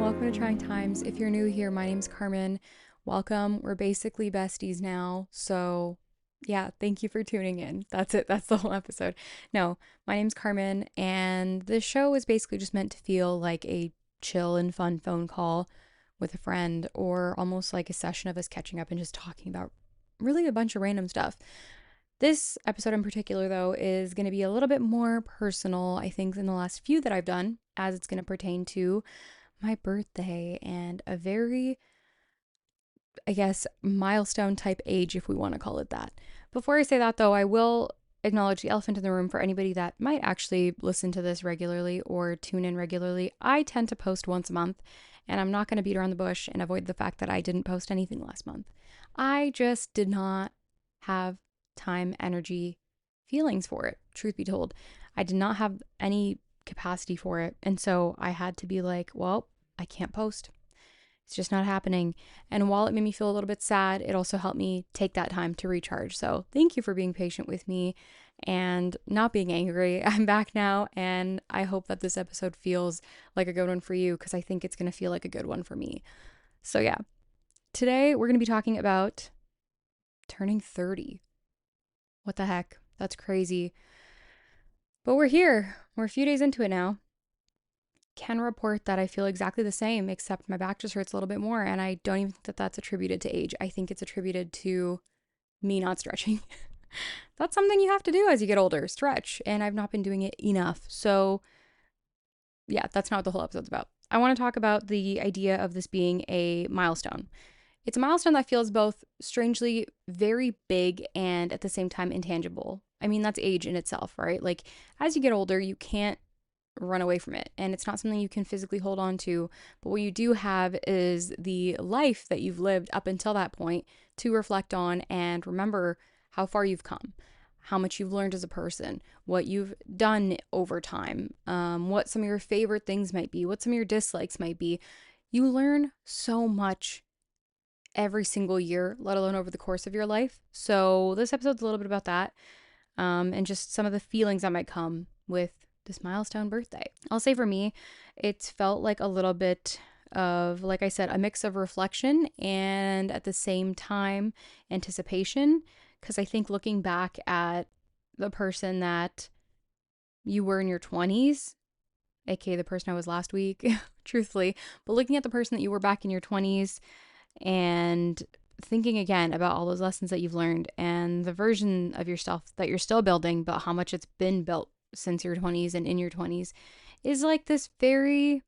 welcome to Trying Times. If you're new here, my name's Carmen. Welcome. We're basically besties now. So, yeah, thank you for tuning in. That's it. That's the whole episode. No, my name's Carmen, and this show is basically just meant to feel like a chill and fun phone call with a friend, or almost like a session of us catching up and just talking about really a bunch of random stuff. This episode in particular, though, is going to be a little bit more personal, I think, than the last few that I've done, as it's going to pertain to my birthday and a very, I guess, milestone type age, if we want to call it that. Before I say that, though, I will acknowledge the elephant in the room for anybody that might actually listen to this regularly or tune in regularly. I tend to post once a month, and I'm not going to beat around the bush and avoid the fact that I didn't post anything last month. I just did not have time, energy, feelings for it, truth be told. I did not have any capacity for it. And so I had to be like, well, I can't post. It's just not happening. And while it made me feel a little bit sad, it also helped me take that time to recharge. So thank you for being patient with me and not being angry. I'm back now, and I hope that this episode feels like a good one for you, because I think it's going to feel like a good one for me. So yeah, today we're going to be talking about turning 30. What the heck? That's crazy. But we're here. We're a few days into it now. Can report that I feel exactly the same, except my back just hurts a little bit more. And I don't even think that that's attributed to age. I think it's attributed to me not stretching. That's something you have to do as you get older, stretch. And I've not been doing it enough. So yeah, that's not what the whole episode's about. I want to talk about the idea of this being a milestone. It's a milestone that feels both strangely very big and at the same time intangible. I mean, that's age in itself, right? Like, as you get older, you can't run away from it, and it's not something you can physically hold on to. But what you do have is the life that you've lived up until that point to reflect on and remember how far you've come, how much you've learned as a person, what you've done over time, what some of your favorite things might be, what some of your dislikes might be. You learn so much every single year, let alone over the course of your life. So this episode's a little bit about that, and just some of the feelings that might come with this milestone birthday. I'll say for me, it's felt like a little bit of, like I said, a mix of reflection and at the same time anticipation. Because I think looking back at the person that you were in your 20s, aka the person I was last week, truthfully, but looking at the person that you were back in your 20s and thinking again about all those lessons that you've learned and the version of yourself that you're still building, but how much it's been built since your 20s and in your 20s, is like this very,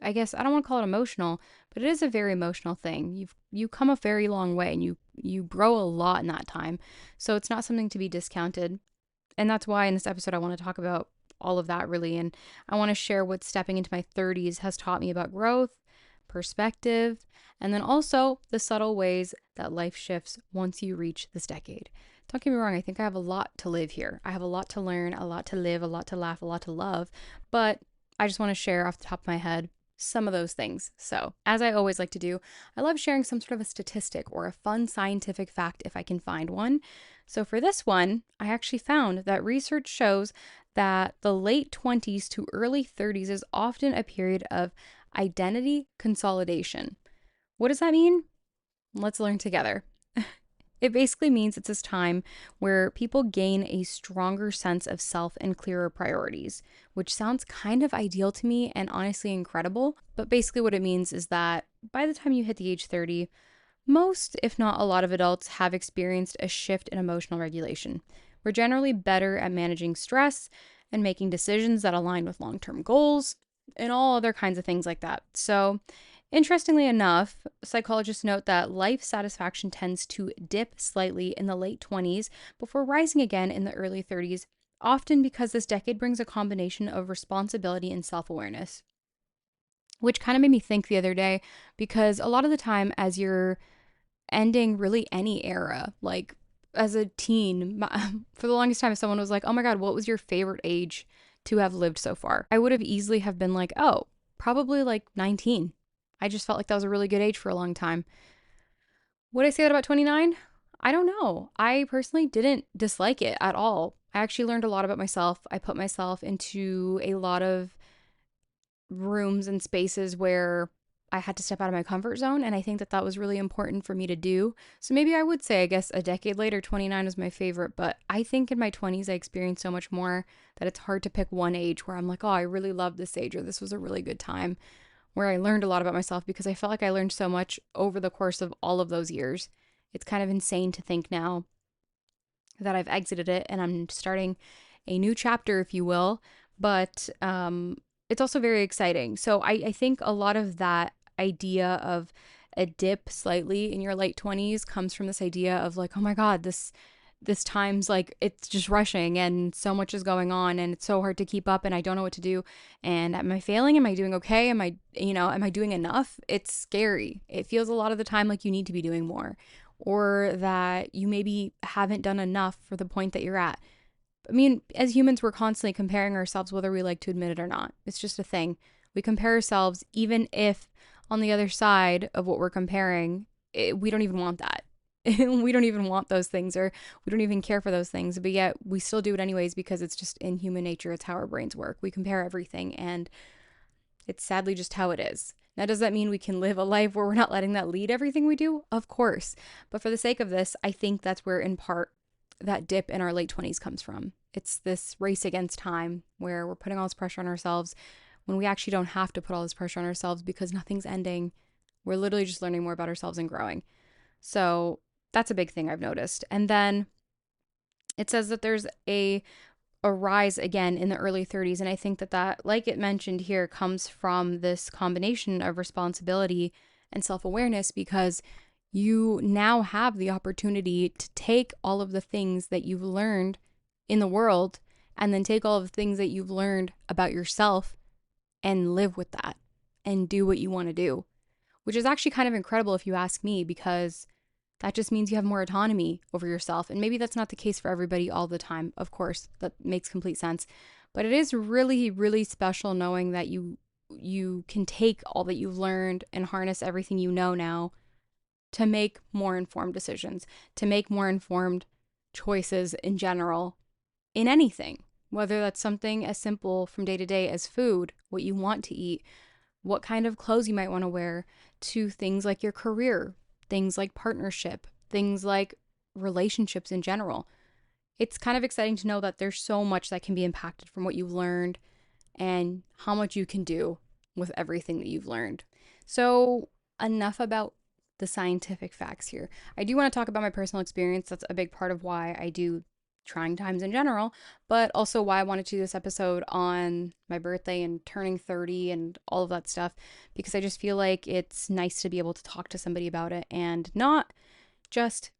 I guess I don't want to call it emotional, but it is a very emotional thing. You come a very long way, and you grow a lot in that time. So it's not something to be discounted. And that's why in this episode I want to talk about all of that, really, and I want to share what stepping into my 30s has taught me about growth, perspective, and then also the subtle ways that life shifts once you reach this decade. Don't get me wrong, I think I have a lot to live here. I have a lot to learn, a lot to live, a lot to laugh, a lot to love, but I just want to share off the top of my head some of those things. So, as I always like to do, I love sharing some sort of a statistic or a fun scientific fact if I can find one. So, for this one, I actually found that research shows that the late 20s to early 30s is often a period of identity consolidation. What does that mean? Let's learn together. It basically means it's this time where people gain a stronger sense of self and clearer priorities, which sounds kind of ideal to me and honestly incredible. But basically, what it means is that by the time you hit the age 30, most, if not a lot of adults, have experienced a shift in emotional regulation. We're generally better at managing stress and making decisions that align with long-term goals and all other kinds of things like that. So, interestingly enough, psychologists note that life satisfaction tends to dip slightly in the late 20s before rising again in the early 30s, often because this decade brings a combination of responsibility and self-awareness. Which kind of made me think the other day, because a lot of the time as you're ending really any era, like as a teen, for the longest time, if someone was like, oh my God, what was your favorite age to have lived so far? I would have easily have been like, oh, probably like 19. I just felt like that was a really good age for a long time. Would I say that about 29? I don't know. I personally didn't dislike it at all. I actually learned a lot about myself. I put myself into a lot of rooms and spaces where I had to step out of my comfort zone. And I think that that was really important for me to do. So maybe I would say, I guess, a decade later, 29 was my favorite. But I think in my 20s, I experienced so much more that it's hard to pick one age where I'm like, oh, I really love this age, or this was a really good time, where I learned a lot about myself, because I felt like I learned so much over the course of all of those years. It's kind of insane to think now that I've exited it and I'm starting a new chapter, if you will. But it's also very exciting. So I think a lot of that idea of a dip slightly in your late 20s comes from this idea of like, oh my God, this time's like, it's just rushing and so much is going on and it's so hard to keep up and I don't know what to do. And am I failing? Am I doing okay? Am I doing enough? It's scary. It feels a lot of the time like you need to be doing more, or that you maybe haven't done enough for the point that you're at. I mean, as humans, we're constantly comparing ourselves, whether we like to admit it or not. It's just a thing. We compare ourselves, even if on the other side of what we're comparing, we don't even want that. We don't even want those things, or we don't even care for those things, but yet we still do it anyways because it's just in human nature. It's how our brains work. We compare everything, and it's sadly just how it is. Now, does that mean we can live a life where we're not letting that lead everything we do? Of course. But for the sake of this, I think that's where, in part, that dip in our late 20s comes from. It's this race against time where we're putting all this pressure on ourselves when we actually don't have to put all this pressure on ourselves because nothing's ending. We're literally just learning more about ourselves and growing. So that's a big thing I've noticed. And then it says that there's a rise again in the early 30s. And I think that, like it mentioned here, comes from this combination of responsibility and self awareness, because you now have the opportunity to take all of the things that you've learned in the world and then take all of the things that you've learned about yourself and live with that and do what you want to do, which is actually kind of incredible if you ask me, because that just means you have more autonomy over yourself. And maybe that's not the case for everybody all the time. Of course, that makes complete sense. But it is really, really special knowing that you can take all that you've learned and harness everything you know now to make more informed decisions, to make more informed choices in general, in anything, whether that's something as simple from day to day as food, what you want to eat, what kind of clothes you might want to wear, to things like your career, things like partnership, things like relationships in general. It's kind of exciting to know that there's so much that can be impacted from what you've learned and how much you can do with everything that you've learned. So, enough about the scientific facts here. I do want to talk about my personal experience. That's a big part of why I do trying times in general, but also why I wanted to do this episode on my birthday and turning 30 and all of that stuff, because I just feel like it's nice to be able to talk to somebody about it and not just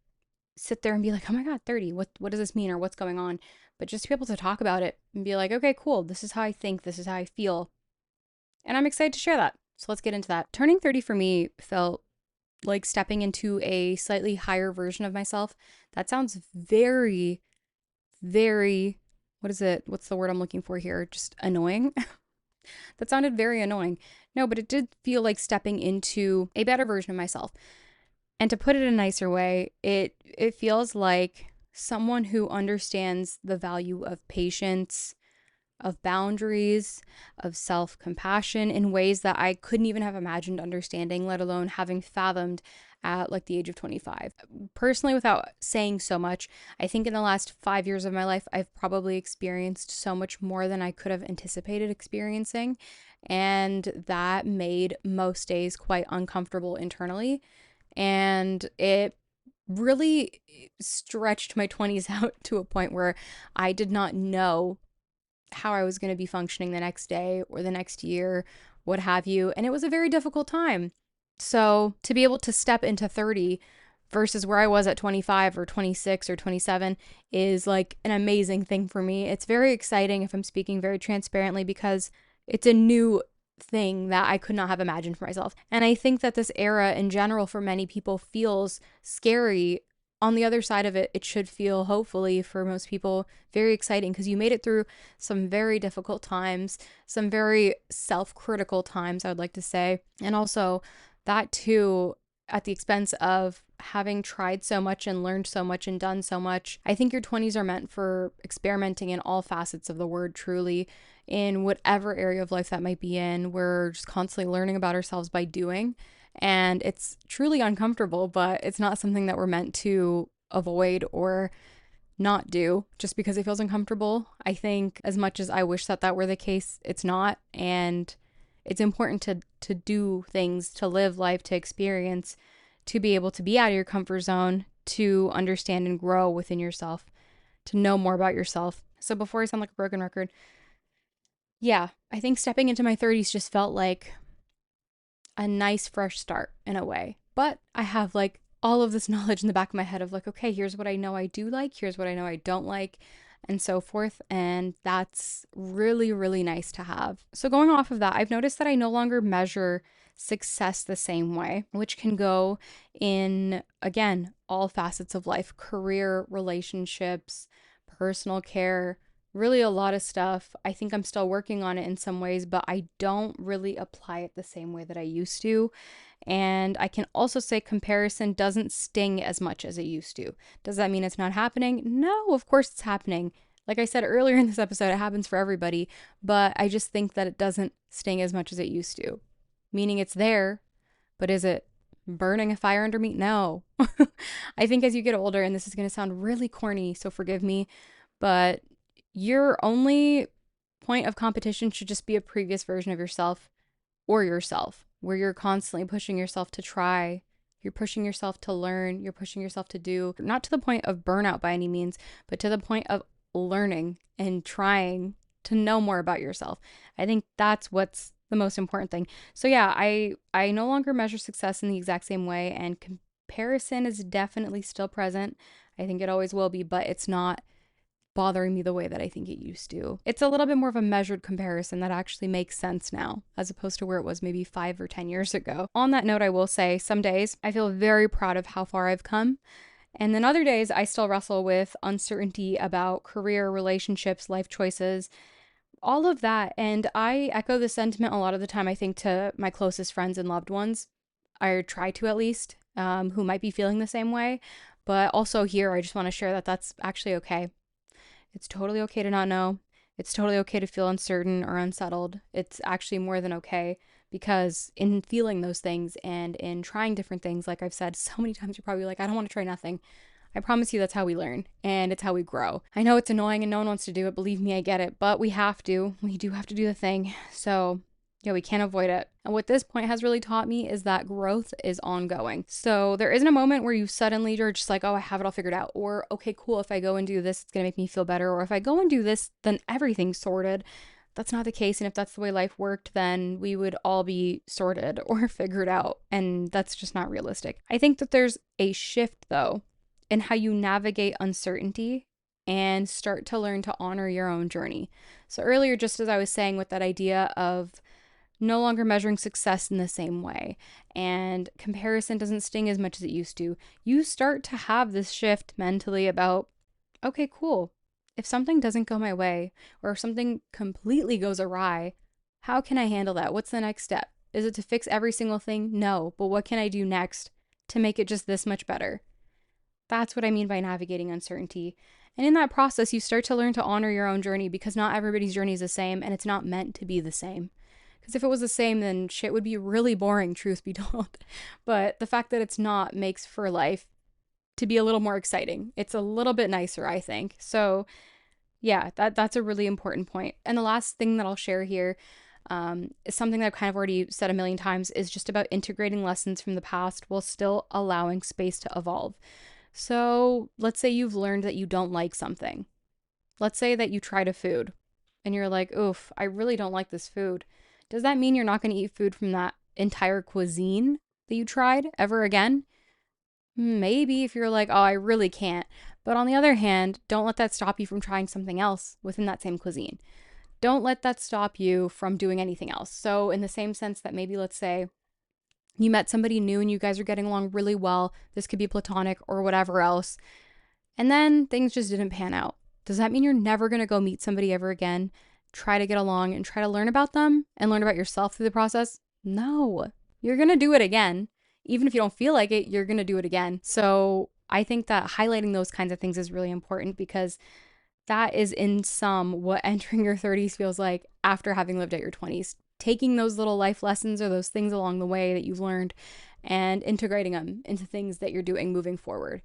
sit there and be like, oh my God, 30, what does this mean, or what's going on? But just to be able to talk about it and be like, okay, cool, this is how I think, this is how I feel. And I'm excited to share that. So let's get into that. Turning 30 for me felt like stepping into a slightly higher version of myself. That sounds very, very, what is it? What's the word I'm looking for here? Just annoying. That sounded very annoying. No, but it did feel like stepping into a better version of myself. And to put it in a nicer way, it feels like someone who understands the value of patience, of boundaries, of self-compassion in ways that I couldn't even have imagined understanding, let alone having fathomed at like the age of 25. Personally, without saying so much, I think in the last 5 years of my life, I've probably experienced so much more than I could have anticipated experiencing. And that made most days quite uncomfortable internally. And it really stretched my 20s out to a point where I did not know how I was going to be functioning the next day or the next year, what have you. And it was a very difficult time. So to be able to step into 30 versus where I was at 25 or 26 or 27 is like an amazing thing for me. It's very exciting, if I'm speaking very transparently, because it's a new thing that I could not have imagined for myself. And I think that this era in general for many people feels scary. On the other side of it, it should feel, hopefully for most people, very exciting, because you made it through some very difficult times, some very self-critical times, I would like to say. And also that too, at the expense of having tried so much and learned so much and done so much, I think your 20s are meant for experimenting in all facets of the word, truly, in whatever area of life that might be in. We're just constantly learning about ourselves by doing. And it's truly uncomfortable, but it's not something that we're meant to avoid or not do just because it feels uncomfortable. I think as much as I wish that that were the case, it's not. And it's important to do things, to live life, to experience, to be able to be out of your comfort zone, to understand and grow within yourself, to know more about yourself. So before I sound like a broken record, yeah, I think stepping into my 30s just felt like a nice fresh start in a way. But I have like all of this knowledge in the back of my head of like, okay, here's what I know I do like, here's what I know I don't like, and so forth. And that's really, really nice to have. So going off of that, I've noticed that I no longer measure success the same way, which can go in, again, all facets of life: career, relationships, personal care, really a lot of stuff. I think I'm still working on it in some ways, but I don't really apply it the same way that I used to. And I can also say comparison doesn't sting as much as it used to. Does that mean it's not happening? No, of course it's happening. Like I said earlier in this episode, it happens for everybody, but I just think that it doesn't sting as much as it used to. Meaning it's there, but is it burning a fire under me? No. I think as you get older, and this is going to sound really corny, so forgive me, but your only point of competition should just be a previous version of yourself or yourself, where you're constantly pushing yourself to try, you're pushing yourself to learn, you're pushing yourself to do, not to the point of burnout by any means, but to the point of learning and trying to know more about yourself. I think that's what's the most important thing. So yeah, I no longer measure success in the exact same way, and comparison is definitely still present. I think it always will be, but it's not bothering me the way that I think it used to. It's a little bit more of a measured comparison that actually makes sense now, as opposed to where it was maybe 5 or 10 years ago. On that note, I will say some days I feel very proud of how far I've come. And then other days I still wrestle with uncertainty about career, relationships, life choices, all of that. And I echo the sentiment a lot of the time, I think, to my closest friends and loved ones. I try to, at least, who might be feeling the same way. But also here, I just want to share that that's actually okay. It's totally okay to not know. It's totally okay to feel uncertain or unsettled. It's actually more than okay, because in feeling those things and in trying different things, like I've said so many times, you're probably like, I don't want to try nothing. I promise you that's how we learn and it's how we grow. I know it's annoying and no one wants to do it. Believe me, I get it, but we have to. We do have to do the thing. So yeah, we can't avoid it. And what this point has really taught me is that growth is ongoing. So there isn't a moment where you suddenly are just like, oh, I have it all figured out. Or, okay, cool, if I go and do this, it's going to make me feel better. Or if I go and do this, then everything's sorted. That's not the case. And if that's the way life worked, then we would all be sorted or figured out. And that's just not realistic. I think that there's a shift, though, in how you navigate uncertainty and start to learn to honor your own journey. So earlier, just as I was saying with that idea of no longer measuring success in the same way, and comparison doesn't sting as much as it used to, you start to have this shift mentally about, okay, cool. If something doesn't go my way, or if something completely goes awry, how can I handle that? What's the next step? Is it to fix every single thing? No, but what can I do next to make it just this much better? That's what I mean by navigating uncertainty. And in that process, you start to learn to honor your own journey, because not everybody's journey is the same, and it's not meant to be the same. Because if it was the same, then shit would be really boring, truth be told. But the fact that it's not makes for life to be a little more exciting. It's a little bit nicer, I think. So yeah, that's a really important point. And the last thing that I'll share here is something that I've kind of already said a million times, is just about integrating lessons from the past while still allowing space to evolve. So let's say you've learned that you don't like something. Let's say that you tried a food and you're like, oof, I really don't like this food. Does that mean you're not going to eat food from that entire cuisine that you tried ever again? Maybe, if you're like, oh, I really can't. But on the other hand, don't let that stop you from trying something else within that same cuisine. Don't let that stop you from doing anything else. So in the same sense that maybe, let's say, you met somebody new and you guys are getting along really well. This could be platonic or whatever else. And then things just didn't pan out. Does that mean you're never going to go meet somebody ever again, try to get along and try to learn about them and learn about yourself through the process? No, you're going to do it again. even if you don't feel like it, you're going to do it again. So I think that highlighting those kinds of things is really important because that is in sum what entering your 30s feels like after having lived out your 20s. Taking those little life lessons or those things along the way that you've learned and integrating them into things that you're doing moving forward.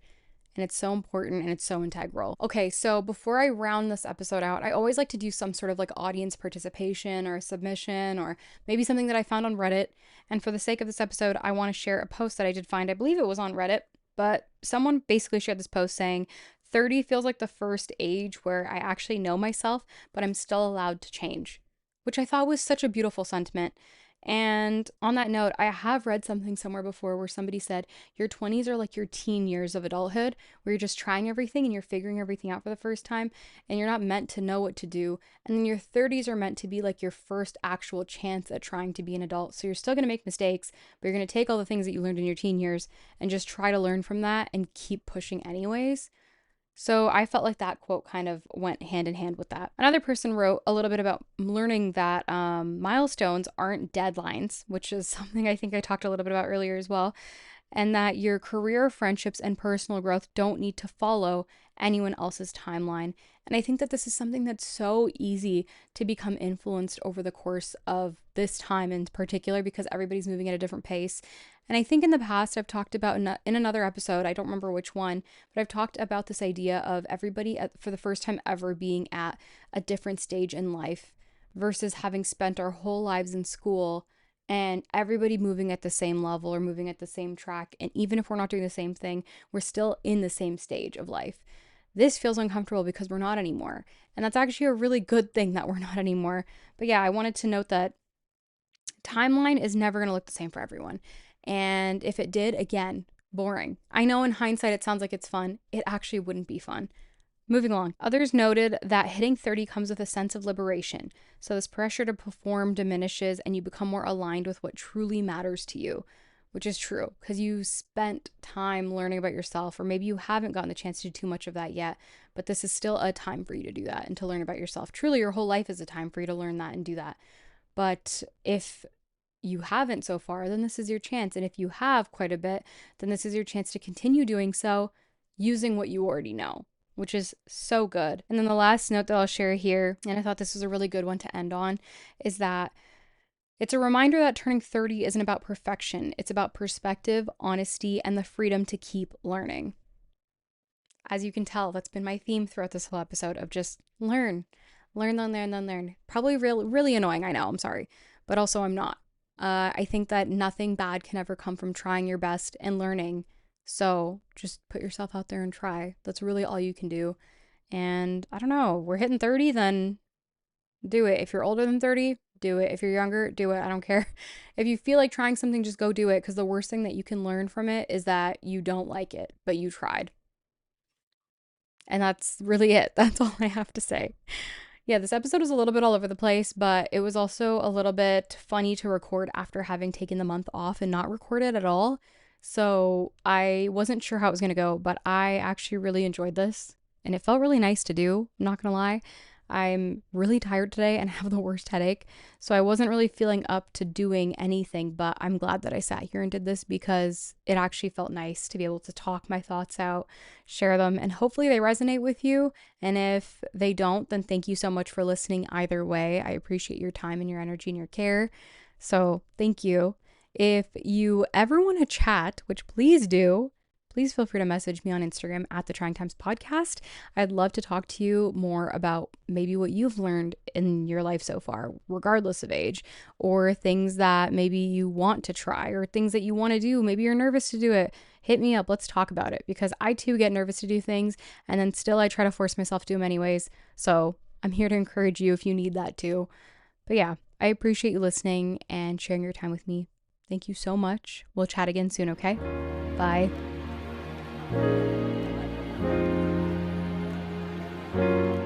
And it's so important and it's so integral. Okay, so before I round this episode out, I always like to do some sort of like audience participation or a submission or maybe something that I found on Reddit. And for the sake of this episode, I want to share a post that I did find. I believe it was on Reddit, but someone basically shared this post saying 30 feels like the first age where I actually know myself, but I'm still allowed to change, which I thought was such a beautiful sentiment. And on that note, I have read something somewhere before where somebody said your 20s are like your teen years of adulthood, where you're just trying everything and you're figuring everything out for the first time, and you're not meant to know what to do. And then your 30s are meant to be like your first actual chance at trying to be an adult. So you're still going to make mistakes, but you're going to take all the things that you learned in your teen years and just try to learn from that and keep pushing anyways. So I felt like that quote kind of went hand in hand with that. Another person wrote a little bit about learning that milestones aren't deadlines, which is something I think I talked a little bit about earlier as well, and that your career, friendships, and personal growth don't need to follow anyone else's timeline. And I think that this is something that's so easy to become influenced over the course of this time in particular because everybody's moving at a different pace. And I think in the past, I've talked about in another episode, I don't remember which one, but I've talked about this idea of everybody for the first time ever being at a different stage in life versus having spent our whole lives in school and everybody moving at the same level or moving at the same track. And even if we're not doing the same thing, we're still in the same stage of life. This feels uncomfortable because we're not anymore. And that's actually a really good thing that we're not anymore. But yeah, I wanted to note that timeline is never going to look the same for everyone. And if it did, again, boring. I know in hindsight it sounds like it's fun. It actually wouldn't be fun. Moving along. Others noted that hitting 30 comes with a sense of liberation. So this pressure to perform diminishes and you become more aligned with what truly matters to you, which is true because you spent time learning about yourself, or maybe you haven't gotten the chance to do too much of that yet, but this is still a time for you to do that and to learn about yourself. Truly, your whole life is a time for you to learn that and do that. But if you haven't so far, then this is your chance. And if you have quite a bit, then this is your chance to continue doing so using what you already know, which is so good. And then the last note that I'll share here, and I thought this was a really good one to end on, is that it's a reminder that turning 30 isn't about perfection. It's about perspective, honesty, and the freedom to keep learning. As you can tell, that's been my theme throughout this whole episode of just learn. Probably really annoying, I know, I'm sorry. But also I'm not. I think that nothing bad can ever come from trying your best and learning. So just put yourself out there and try. That's really all you can do. And I don't know, we're hitting 30, then do it. If you're older than 30, do it. If you're younger, do it. I don't care. If you feel like trying something, just go do it. Because the worst thing that you can learn from it is that you don't like it, but you tried. And that's really it. That's all I have to say. Yeah, this episode was a little bit all over the place, but it was also a little bit funny to record after having taken the month off and not recorded at all. So I wasn't sure how it was going to go, but I actually really enjoyed this and it felt really nice to do. I'm not going to lie. I'm really tired today and have the worst headache. So I wasn't really feeling up to doing anything, but I'm glad that I sat here and did this because it actually felt nice to be able to talk my thoughts out, share them, and hopefully they resonate with you. And if they don't, then thank you so much for listening either way. I appreciate your time and your energy and your care. So thank you. If you ever want to chat, which please do, please feel free to message me on Instagram at the Trying Times Podcast. I'd love to talk to you more about maybe what you've learned in your life so far, regardless of age, or things that maybe you want to try or things that you want to do. Maybe you're nervous to do it. Hit me up. Let's talk about it because I too get nervous to do things and then still I try to force myself to do them anyways. So I'm here to encourage you if you need that too. But yeah, I appreciate you listening and sharing your time with me. Thank you so much. We'll chat again soon, okay? Bye. Thank you.